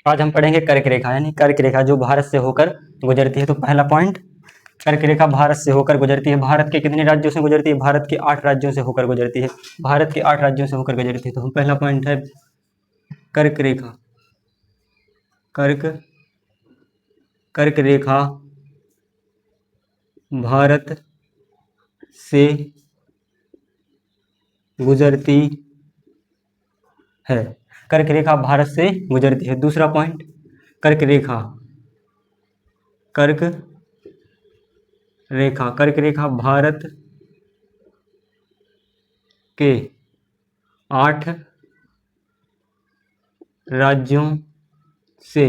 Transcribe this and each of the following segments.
आज हम पढ़ेंगे कर्क रेखा, यानी कर्क रेखा जो भारत से होकर गुजरती है। तो पहला पॉइंट, कर्क रेखा भारत से होकर गुजरती है। भारत के कितने राज्यों से गुजरती है? भारत के 8 राज्यों से होकर गुजरती है। भारत के 8 राज्यों से होकर गुजरती है। तो पहला पॉइंट है कर्क रेखा। कर्क रेखा भारत से गुजरती है। कर्क रेखा भारत से गुजरती है। दूसरा पॉइंट, कर्क रेखा भारत के 8 राज्यों से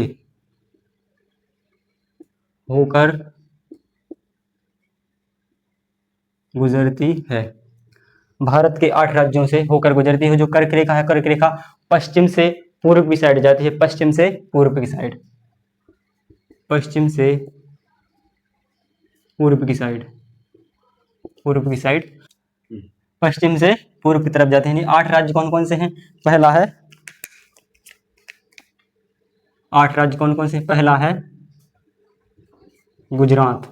होकर गुजरती है। भारत के 8 राज्यों से होकर गुजरती है। जो कर्क रेखा है, कर्क रेखा पश्चिम से पूर्व की साइड जाती है। पश्चिम से पूर्व की साइड, पश्चिम से पूर्व की साइड, पश्चिम से पूर्व की तरफ जाते हैं। 8 राज्य कौन कौन से हैं? पहला है 8 राज्य कौन कौन से? पहला है गुजरात,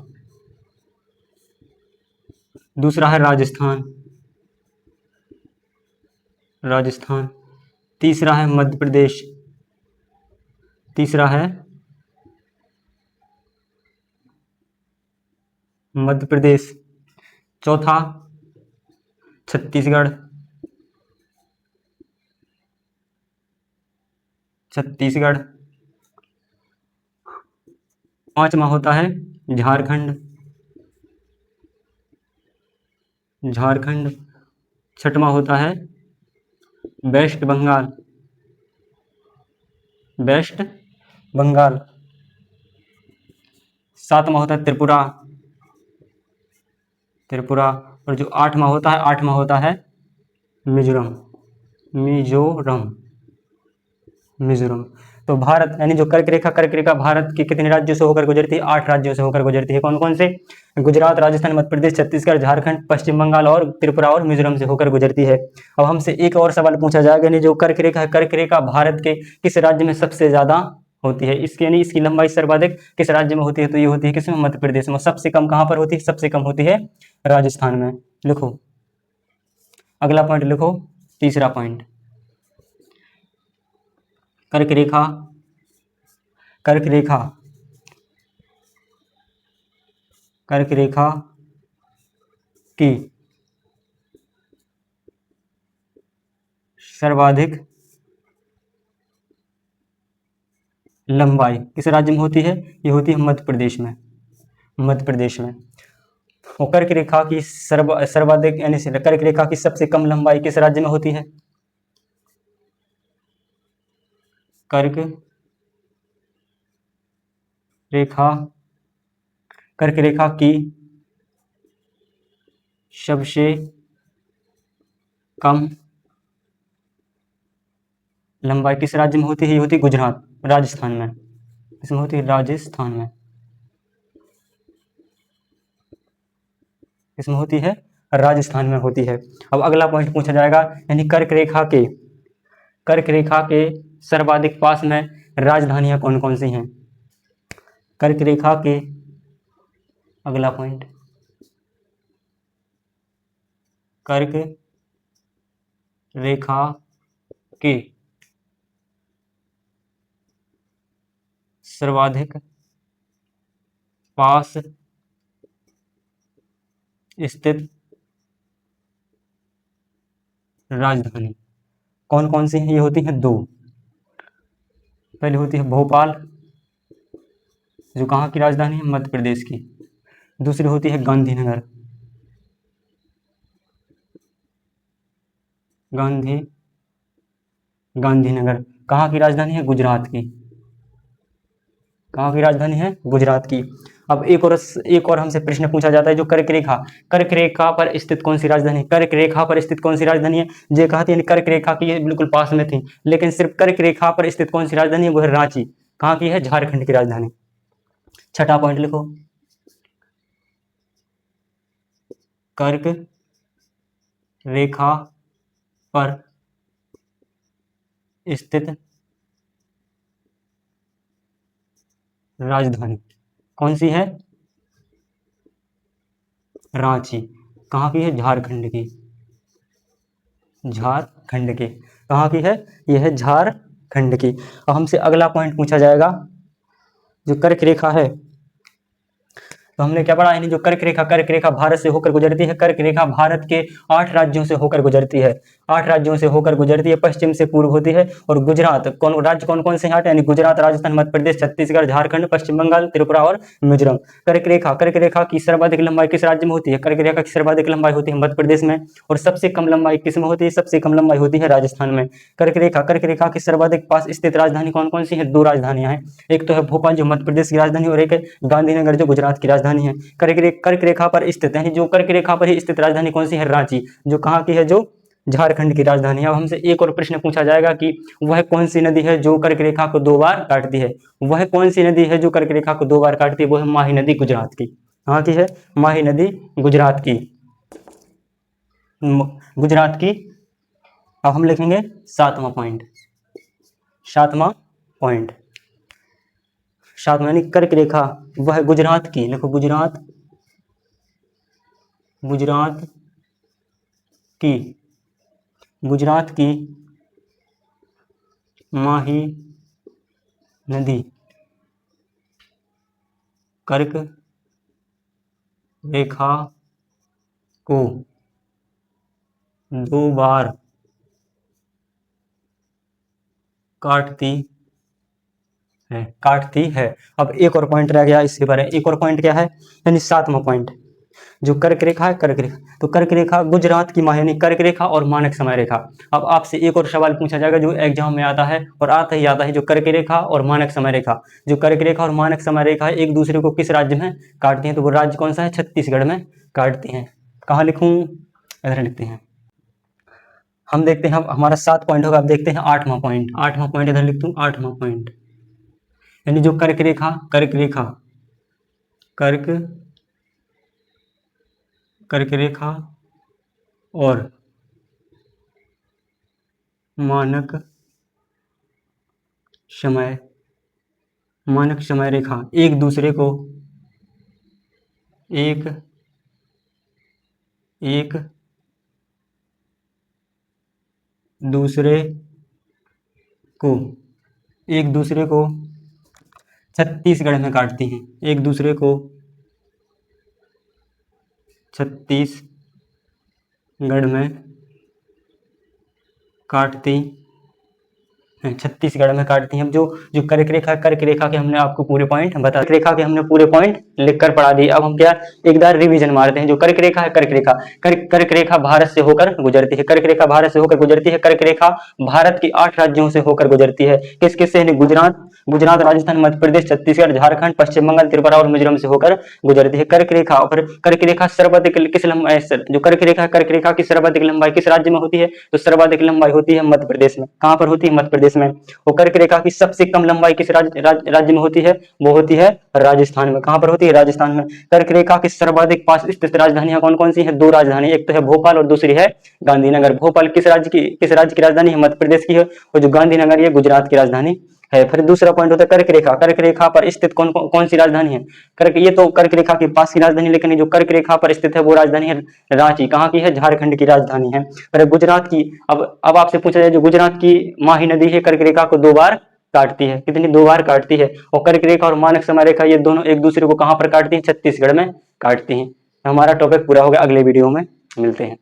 दूसरा है राजस्थान, तीसरा है मध्य प्रदेश, चौथा छत्तीसगढ़, पांचवा होता है झारखंड, छठवां होता है वेस्ट बंगाल, सातवां होता है त्रिपुरा, और जो आठवां होता है मिजोरम। तो भारत यानी जो कर्क रेखा भारत के कितने राज्यों से होकर गुजरती है? 8 राज्यों से होकर गुजरती है। कौन कौन से? गुजरात, राजस्थान, मध्य प्रदेश, छत्तीसगढ़, झारखंड, पश्चिम बंगाल और त्रिपुरा और मिजोरम से होकर गुजरती है। अब हमसे एक और सवाल पूछा जाएगा, यानी जो कर्क रेखा है, कर्क रेखा भारत के किस राज्य में सबसे ज्यादा होती है? इसकी यानी इसकी लंबाई सर्वाधिक किस राज्य में होती है? तो ये होती है किसमें? मध्य प्रदेश में। सबसे कम कहां पर होती है? सबसे कम होती है राजस्थान में। लिखो अगला पॉइंट, लिखो तीसरा पॉइंट, कर्क रेखा की सर्वाधिक लंबाई किस राज्य में होती है? ये होती है मध्य प्रदेश में। और कर्क रेखा की सर्वाधिक यानी कर्क रेखा की सबसे कम लंबाई किस राज्य में होती है? कर्क रेखा की सबसे कम लंबाई किस राज्य में होती है? ये होती है गुजरात, राजस्थान में। इसमें होती है राजस्थान में, इसमें होती है राजस्थान में होती है। अब अगला पॉइंट पूछा जाएगा, यानी कर्क रेखा के सर्वाधिक पास में राजधानियां कौन कौन सी हैं? कर्क रेखा के अगला पॉइंट, कर्क रेखा के सर्वाधिक पास स्थित राजधानी कौन कौन सी हैं? ये होती हैं 2। पहली होती है भोपाल, जो कहाँ की राजधानी है? मध्य प्रदेश की। दूसरी होती है गांधीनगर, गांधीनगर कहाँ की राजधानी है? गुजरात की। कहाँ की राजधानी है? गुजरात की। अब एक और हमसे प्रश्न पूछा जाता है, जो कर्क रेखा पर स्थित कौन सी राजधानी? कर्क रेखा पर स्थित कौन सी राजधानी है? ये कहती है कर्क रेखा की बिल्कुल पास में थी, लेकिन सिर्फ कर्क रेखा पर स्थित कौन सी राजधानी है? वो है रांची। कहाँ की है? झारखंड की राजधानी। छठा पॉइंट लिखो, कर्क रेखा पर स्थित राजधानी कौन सी है? रांची। कहाँ की है? झारखंड की। झारखंड की। कहाँ की है? यह है झारखंड की। अब हमसे अगला पॉइंट पूछा जाएगा, जो कर्क रेखा है, तो हमने क्या पढ़ा, यानी जो कर्क रेखा भारत से होकर गुजरती है। कर्क रेखा भारत के 8 राज्यों से होकर गुजरती है। 8 राज्यों से होकर गुजरती है, पश्चिम से पूर्व होती है। और गुजरात, कौन कौन से 8, यानी गुजरात, राजस्थान, मध्य प्रदेश, छत्तीसगढ़, झारखंड, पश्चिम बंगाल, त्रिपुरा और मिजोरम। कर्क रेखा की सर्वाधिक लंबाई किस राज्य में होती है? कर्क रेखा की सर्वाधिक लंबाई होती है मध्य प्रदेश में। और सबसे कम लंबाई किस में होती है? सबसे कम लंबाई होती है राजस्थान में। कर्क रेखा की सर्वाधिक पास स्थित राजधानी कौन कौन सी है? 2 राजधानियां हैं। एक तो है भोपाल, जो मध्य प्रदेश की राजधानी, और एक है गांधीनगर, जो गुजरात की राजधानी है। कर्क रेखा पर स्थित है, जो कर्क रेखा पर ही स्थित राजधानी कौन सी है? रांची, जो कहाँ की है? जो झारखंड की राजधानी है। अब हमसे एक और प्रश्न पूछा जाएगा कि वह कौन सी नदी है जो कर्क रेखा को 2 बार काटती है? वह कौन सी नदी है जो कर्क रेखा को 2 बार काटती है? वो है माही नदी, गुजरात की। कहाँ की है? माही नदी, गुजरात की। गुजरात की। अब हम लिखेंगे 7वां पॉइंट। 7वां पॉइंट, 7वां यानी कर्क रेखा वह गुजरात की, लिखो गुजरात की, गुजरात की माही नदी कर्क रेखा को 2 बार काटती है। अब एक और पॉइंट रह गया इसके बारे में। एक और पॉइंट क्या है? यानी 7वां पॉइंट, जो कर्क रेखा है, कर्क रेखा, तो कर्क रेखा गुजरात की माही, यानी कर्क रेखा और मानक समय रेखा। अब आपसे एक और सवाल पूछा जाएगा जो एग्जाम में आता है, और आता है, जो कर्क रेखा और मानक समय रेखा, जो कर्क रेखा और मानक समय रेखा है, एक दूसरे को किस राज्य में काटती हैं? तो वो राज्य कौन सा है? छत्तीसगढ़ में काटती हैं। कहाँ लिखूं? इधर लिखते हैं। हम देखते हैं, हमारा 7 पॉइंट होगा। अब देखते हैं 8वां पॉइंट। 8वां पॉइंट इधर लिखता हूँ, 8वां पॉइंट, यानी जो कर्क रेखा और मानक समय रेखा एक दूसरे को छत्तीसगढ़ में काटती हैं। एक दूसरे को छत्तीसगढ़ में काटती हैं। छत्तीसगढ़ में काटती हैं। जो कर्क रेखा के हमने आपको पूरे पॉइंट बता, रेखा के हमने पूरे पॉइंट लिखकर पढ़ा दिए। अब हम क्या एक बार रिवीजन मारते हैं। जो कर्क रेखा है, कर्क रेखा भारत से होकर गुजरती है। कर्क रेखा भारत से होकर गुजरती है। कर्क रेखा भारत के 8 राज्यों से होकर गुजरती है। किस किस से? गुजरात, राजस्थान, मध्य प्रदेश, छत्तीसगढ़, झारखंड, पश्चिम बंगाल, त्रिपुरा और मिजोरम से होकर गुजरती है। कर्क रेखा सर्वाधिक किस लंबाई, जो कर्क रेखा की सर्वाधिक लंबाई किस राज्य में होती है? तो सर्वाधिक लंबाई होती है मध्य प्रदेश में। कहाँ पर होती है? मध्य प्रदेश में। और कर्क रेखा की सबसे कम लंबाई किस राज्य में होती है? वो होती है राजस्थान में। कहाँ पर होती है? राजस्थान में। कर्क रेखा की सर्वाधिक पास स्थित राजधानियां कौन कौन सी हैं? 2 राजधानी, एक तो है भोपाल और दूसरी है गांधीनगर। भोपाल किस राज्य की राजधानी है? मध्य प्रदेश की है। और जो गांधीनगर ये गुजरात की राजधानी है। फिर दूसरा पॉइंट होता है कर्क रेखा पर स्थित कौन सी राजधानी है? ये तो कर्क रेखा के पास की राजधानी, लेकिन जो कर्क रेखा पर स्थित है वो राजधानी है रांची। कहाँ की है? झारखंड की राजधानी है। फिर गुजरात की, अब आपसे पूछा जाए, जो गुजरात की माही नदी है कर्क रेखा को 2 बार काटती है। कितनी? 2 बार काटती है। और कर्क रेखा और मानक समय रेखा ये दोनों एक दूसरे को कहाँ पर काटती हैं? छत्तीसगढ़ में काटती हैं। हमारा टॉपिक पूरा हो गया। अगले वीडियो में मिलते हैं।